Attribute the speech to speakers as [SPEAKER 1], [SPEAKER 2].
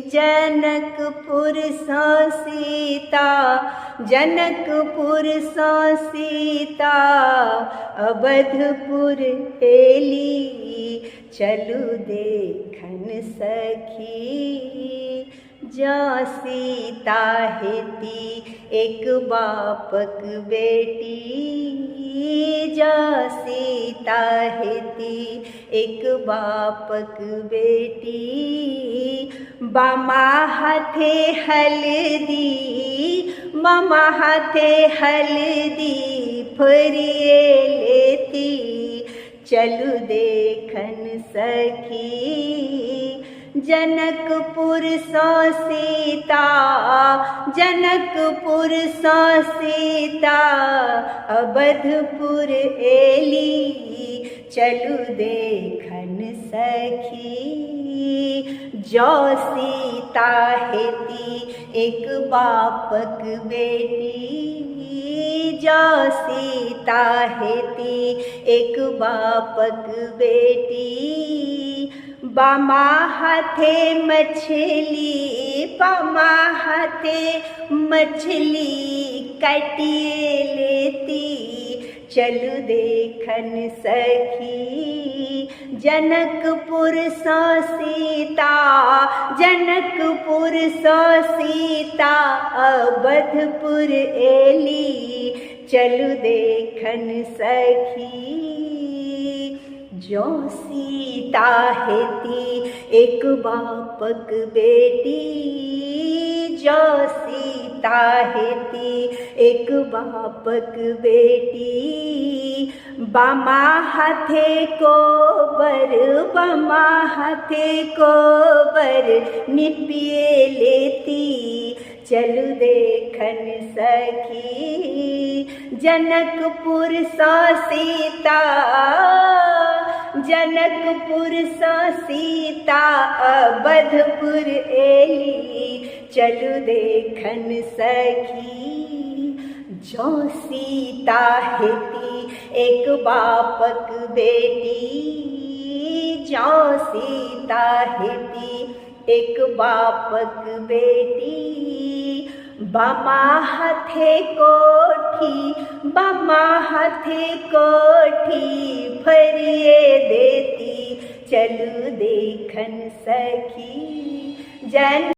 [SPEAKER 1] जनकपुर सा सीता, जनकपुर सा सीता, अवधपुर एली। चलु देखन सखी, जा सीता हेती एक बापक बेटी। जा सीता हेती एक बापक बेटी। बामा हाथे हल्दी, मामा हाथे हल्दी, फरिए लेती। चलु देखन सखी, जनकपुर सा सीता, जनकपुर सा सीता, अवधपुर एली। चलु देखन सखी, जो सीता हेती एक बापक बेटी। जो सीता हेती एक बापक बेटी। बामा हाथे मछली, बामा हाथे मछली, काटिए लेती। चलु देखन सखी, जनकपुर सा सीता, जनकपुर सा सीता, अवधपुर एली। चलु देखन सखी, जो सीता हेती एक बापक बेटी। जो सीता हेती एक बापक बेटी। बामा हाथे कोबर, बामा हाथे कोबर, निपिए लेती। चलु देखन सखी, जनकपुर सा सीता, जनकपुर सा सीता, अवधपुर एली। चलु देखन सखी, जो सीता हेती एक बापक बेटी। जो सीता हेती एक बापक बेटी। बामा हाथे कोठी, बामा हाथे कोठी, फरिए देती। चलु देखन सखी, जन